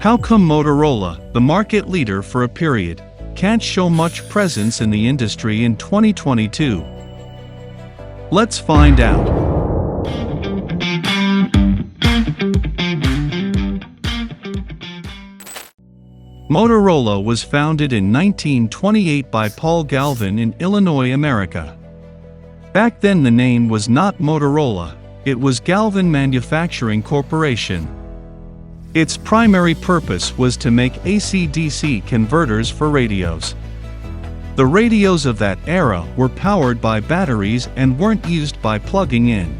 How come Motorola, the market leader for a period, can't show much presence in the industry in 2022? Let's find out. Motorola was founded in 1928 by Paul Galvin in Illinois, America. Back then the name was not Motorola, it was Galvin Manufacturing Corporation. Its primary purpose was to make AC-DC converters for radios. The radios of that era were powered by batteries and weren't used by plugging in.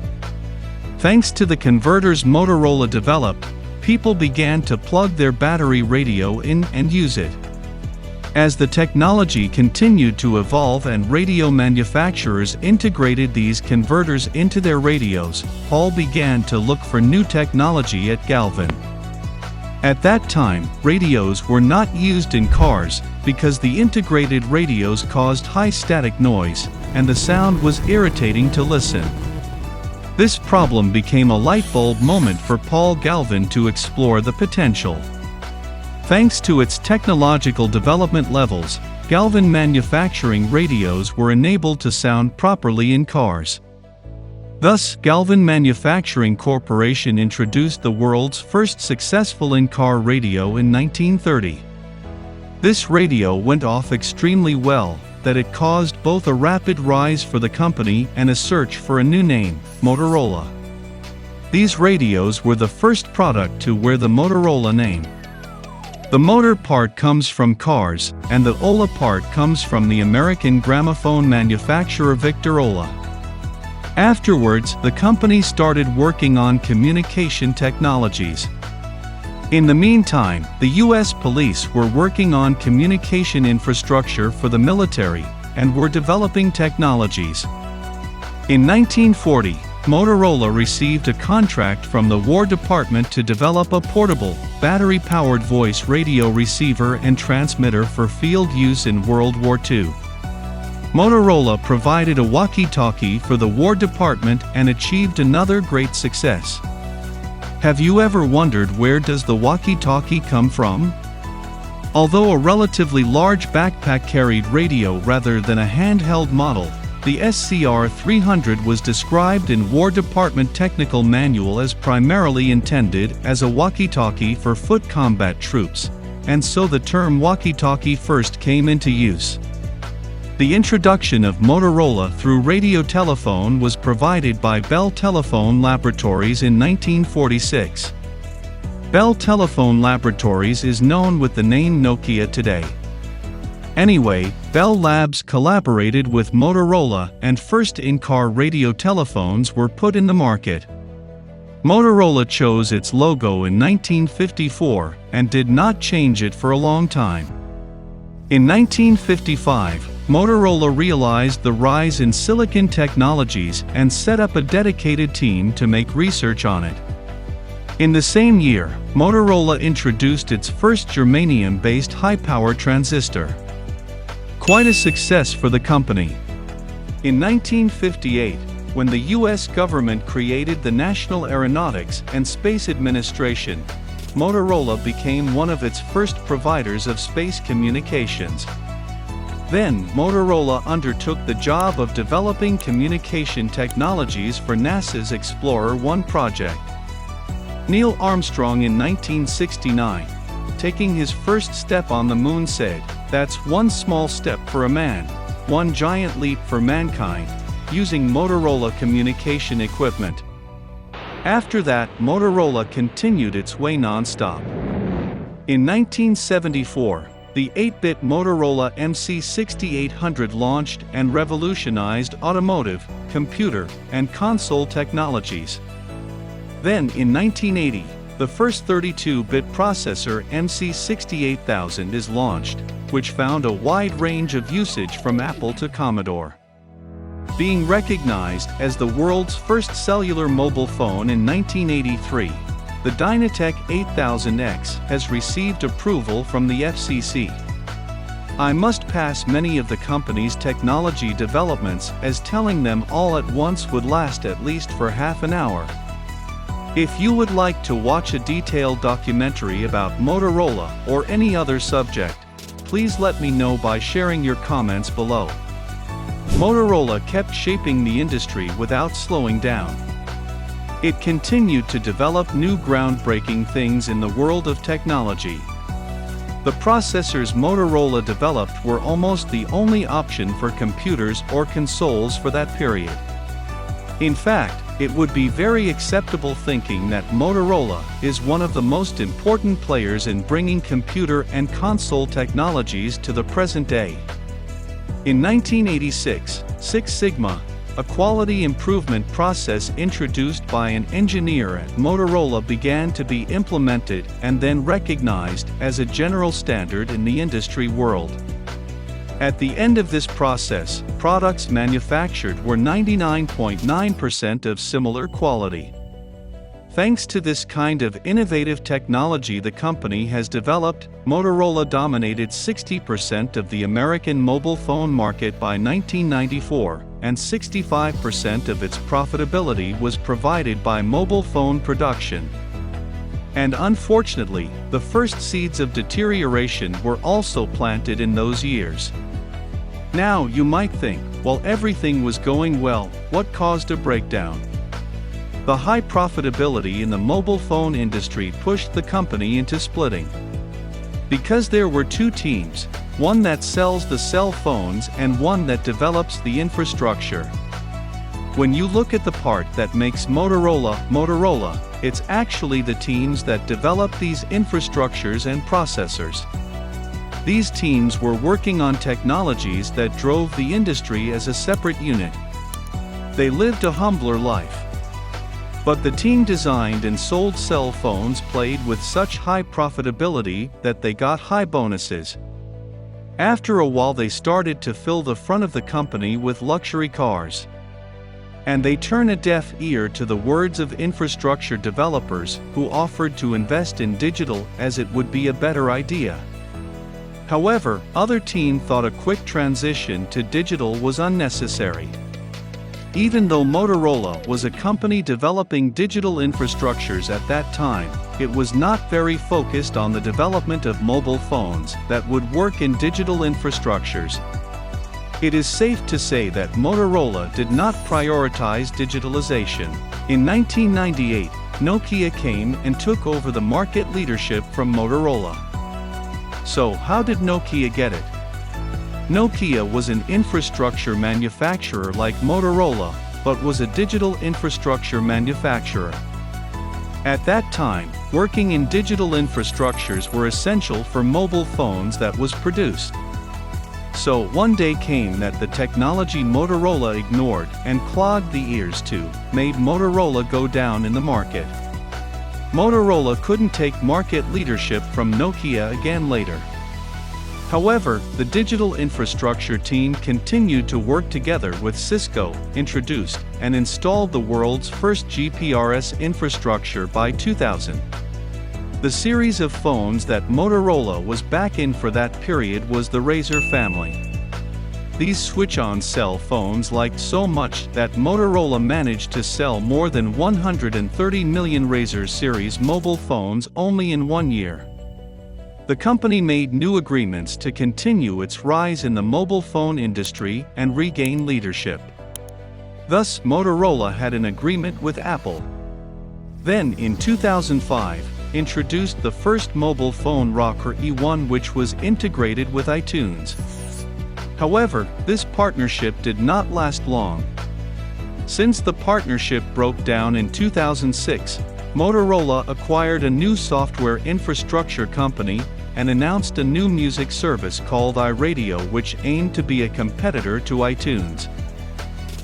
Thanks to the converters Motorola developed, people began to plug their battery radio in and use it. As the technology continued to evolve and radio manufacturers integrated these converters into their radios, Paul began to look for new technology at Galvin. At that time, radios were not used in cars because the integrated radios caused high static noise, and the sound was irritating to listen. This problem became a light bulb moment for Paul Galvin to explore the potential. Thanks to its technological development levels, Galvin manufacturing radios were enabled to sound properly in cars. Thus, Galvin Manufacturing Corporation introduced the world's first successful in-car radio in 1930. This radio went off extremely well, that it caused both a rapid rise for the company and a search for a new name, Motorola. These radios were the first product to wear the Motorola name. The motor part comes from cars, and the Ola part comes from the American gramophone manufacturer Victorola. Afterwards, the company started working on communication technologies. In the meantime, the U.S. police were working on communication infrastructure for the military, and were developing technologies. In 1940, Motorola received a contract from the War Department to develop a portable, battery-powered voice radio receiver and transmitter for field use in World War II. Motorola provided a walkie-talkie for the War Department and achieved another great success. Have you ever wondered where does the walkie-talkie come from? Although a relatively large backpack-carried radio rather than a handheld model, the SCR-300 was described in War Department Technical Manual as primarily intended as a walkie-talkie for foot combat troops, and so the term walkie-talkie first came into use. The introduction of Motorola through radio telephone was provided by Bell Telephone Laboratories in 1946. Bell Telephone Laboratories is known with the name Nokia today. Anyway, Bell Labs collaborated with Motorola and first in-car radio telephones were put in the market. Motorola chose its logo in 1954 and did not change it for a long time. In 1955, Motorola realized the rise in silicon technologies and set up a dedicated team to make research on it. In the same year, Motorola introduced its first germanium-based high-power transistor. Quite a success for the company. In 1958, when the U.S. government created the National Aeronautics and Space Administration, Motorola became one of its first providers of space communications. Then, Motorola undertook the job of developing communication technologies for NASA's Explorer 1 project. Neil Armstrong in 1969, taking his first step on the moon said, "That's one small step for a man, one giant leap for mankind," using Motorola communication equipment. After that, Motorola continued its way non-stop. In 1974, the 8-bit Motorola MC6800 launched and revolutionized automotive, computer, and console technologies. Then in 1980, the first 32-bit processor MC68000 is launched, which found a wide range of usage from Apple to Commodore. Being recognized as the world's first cellular mobile phone in 1983, the Dynatec 8000X has received approval from the FCC. I must pass many of the company's technology developments as telling them all at once would last at least for half an hour. If you would like to watch a detailed documentary about Motorola or any other subject, please let me know by sharing your comments below. Motorola kept shaping the industry without slowing down. It continued to develop new groundbreaking things in the world of technology. The processors Motorola developed were almost the only option for computers or consoles for that period. In fact, it would be very acceptable thinking that Motorola is one of the most important players in bringing computer and console technologies to the present day. In 1986, Six Sigma, a quality improvement process introduced by an engineer at Motorola, began to be implemented and then recognized as a general standard in the industry world. At the end of this process, products manufactured were 99.9% of similar quality. Thanks to this kind of innovative technology the company has developed, Motorola dominated 60% of the American mobile phone market by 1994, and 65% of its profitability was provided by mobile phone production. And unfortunately, the first seeds of deterioration were also planted in those years. Now you might think, while everything was going well, what caused a breakdown? The high profitability in the mobile phone industry pushed the company into splitting. Because there were two teams, one that sells the cell phones and one that develops the infrastructure. When you look at the part that makes Motorola, it's actually the teams that develop these infrastructures and processors. These teams were working on technologies that drove the industry as a separate unit. They lived a humbler life. But the team designed and sold cell phones played with such high profitability that they got high bonuses. After a while they started to fill the front of the company with luxury cars. And they turned a deaf ear to the words of infrastructure developers who offered to invest in digital as it would be a better idea. However, other teams thought a quick transition to digital was unnecessary. Even though Motorola was a company developing digital infrastructures at that time, it was not very focused on the development of mobile phones that would work in digital infrastructures. It is safe to say that Motorola did not prioritize digitalization. In 1998, Nokia came and took over the market leadership from Motorola. So, how did Nokia get it? Nokia was an infrastructure manufacturer like Motorola, but was a digital infrastructure manufacturer. At that time, working in digital infrastructures were essential for mobile phones that was produced. So one day came that the technology Motorola ignored and clogged the ears to, made Motorola go down in the market. Motorola couldn't take market leadership from Nokia again later. However, the digital infrastructure team continued to work together with Cisco, introduced and installed the world's first GPRS infrastructure by 2000. The series of phones that Motorola was back in for that period was the Razr family. These switch-on cell phones liked so much that Motorola managed to sell more than 130 million Razr series mobile phones only in 1 year. The company made new agreements to continue its rise in the mobile phone industry and regain leadership. Thus, Motorola had an agreement with Apple. Then, in 2005, introduced the first mobile phone Rocker E1, which was integrated with iTunes. However, this partnership did not last long. Since the partnership broke down in 2006, Motorola acquired a new software infrastructure company and announced a new music service called iRadio, which aimed to be a competitor to iTunes.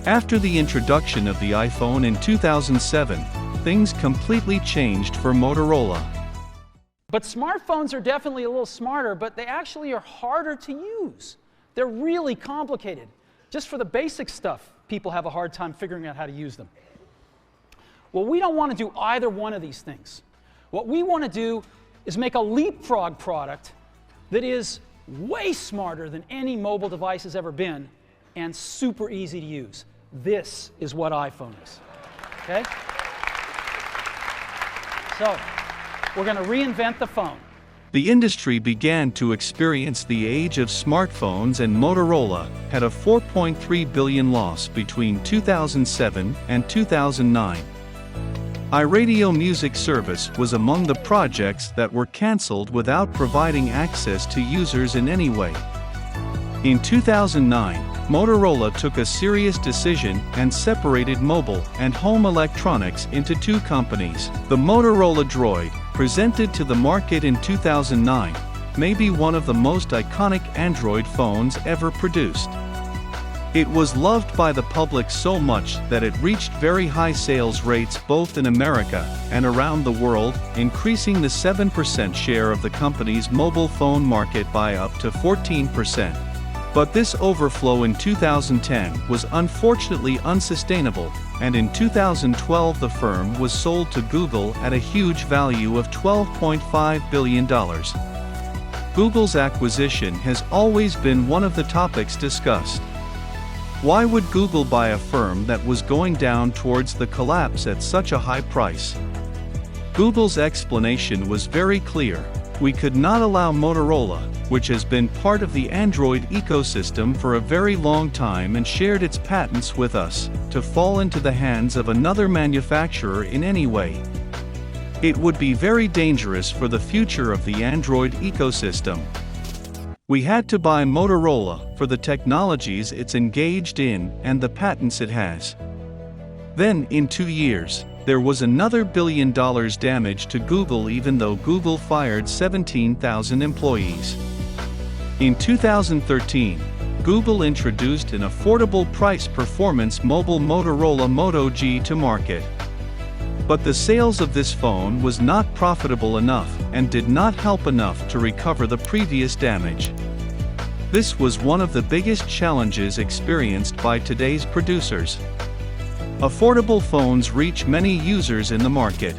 After the introduction of the iPhone in 2007, things completely changed for Motorola. But smartphones are definitely a little smarter, but they actually are harder to use. They're really complicated. Just for the basic stuff, people have a hard time figuring out how to use them. Well, we don't want to do either one of these things. What we want to do is make a leapfrog product that is way smarter than any mobile device has ever been and super easy to use. This is what iPhone is. Okay? So, we're going to reinvent the phone. The industry began to experience the age of smartphones, and Motorola had a $4.3 billion loss between 2007 and 2009. iRadio music service was among the projects that were cancelled without providing access to users in any way. In 2009, Motorola took a serious decision and separated mobile and home electronics into two companies. The Motorola Droid, presented to the market in 2009, may be one of the most iconic Android phones ever produced. It was loved by the public so much that it reached very high sales rates both in America and around the world, increasing the 7% share of the company's mobile phone market by up to 14%. But this overflow in 2010 was unfortunately unsustainable, and in 2012 the firm was sold to Google at a huge value of $12.5 billion. Google's acquisition has always been one of the topics discussed. Why would Google buy a firm that was going down towards the collapse at such a high price? Google's explanation was very clear: we could not allow Motorola, which has been part of the Android ecosystem for a very long time and shared its patents with us, to fall into the hands of another manufacturer in any way. It would be very dangerous for the future of the Android ecosystem. We had to buy Motorola for the technologies it's engaged in and the patents it has. Then, in 2 years, there was another $1 billion damage to Google, even though Google fired 17,000 employees. In 2013, Google introduced an affordable price-performance mobile Motorola Moto G to market. But the sales of this phone was not profitable enough and did not help enough to recover the previous damage. This was one of the biggest challenges experienced by today's producers. Affordable phones reach many users in the market.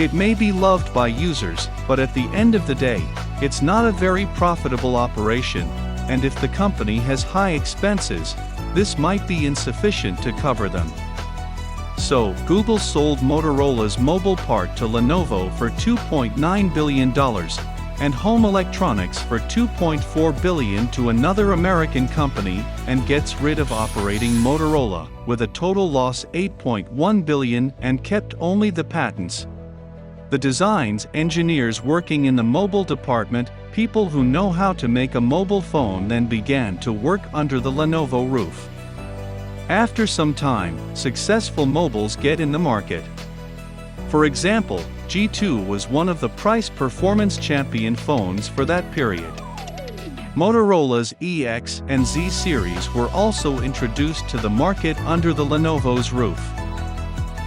It may be loved by users, but at the end of the day, it's not a very profitable operation, and if the company has high expenses, this might be insufficient to cover them. So, Google sold Motorola's mobile part to Lenovo for $2.9 billion, and home electronics for $2.4 billion to another American company, and gets rid of operating Motorola, with a total loss $8.1 billion, and kept only the patents. The designs, engineers working in the mobile department, people who know how to make a mobile phone, then began to work under the Lenovo roof. After some time, successful mobiles get in the market. For example, G2 was one of the price-performance champion phones for that period. Motorola's EX and Z series were also introduced to the market under the Lenovo's roof.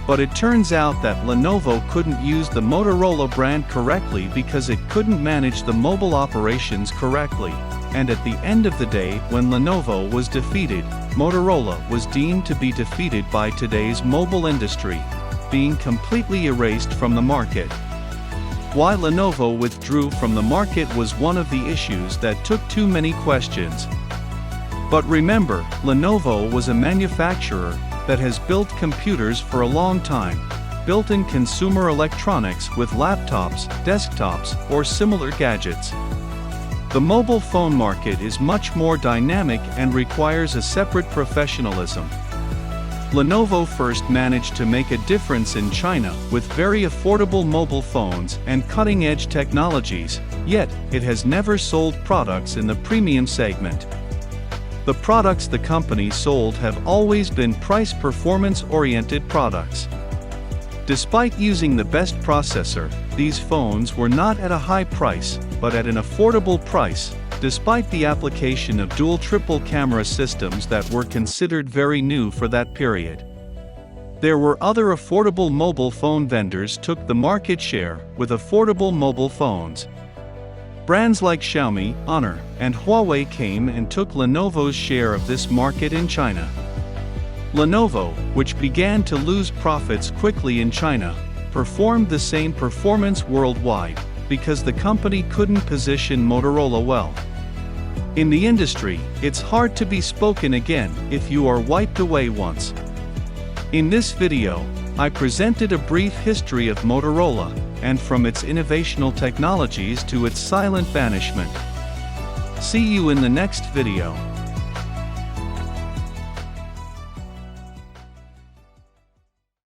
But it turns out that Lenovo couldn't use the Motorola brand correctly because it couldn't manage the mobile operations correctly, and at the end of the day, when Lenovo was defeated, Motorola was deemed to be defeated by today's mobile industry, being completely erased from the market. Why Lenovo withdrew from the market was one of the issues that took too many questions. But remember, Lenovo was a manufacturer that has built computers for a long time, built in consumer electronics with laptops, desktops, or similar gadgets. The mobile phone market is much more dynamic and requires a separate professionalism. Lenovo first managed to make a difference in China with very affordable mobile phones and cutting-edge technologies, yet it has never sold products in the premium segment. The products the company sold have always been price-performance-oriented products. Despite using the best processor, these phones were not at a high price, but at an affordable price, despite the application of dual triple camera systems that were considered very new for that period. There were other affordable mobile phone vendors took the market share with affordable mobile phones. Brands like Xiaomi, Honor, and Huawei came and took Lenovo's share of this market in China. Lenovo, which began to lose profits quickly in China, performed the same performance worldwide, because the company couldn't position Motorola well. In the industry, it's hard to be spoken again if you are wiped away once. In this video, I presented a brief history of Motorola, and from its innovational technologies to its silent banishment. See you in the next video.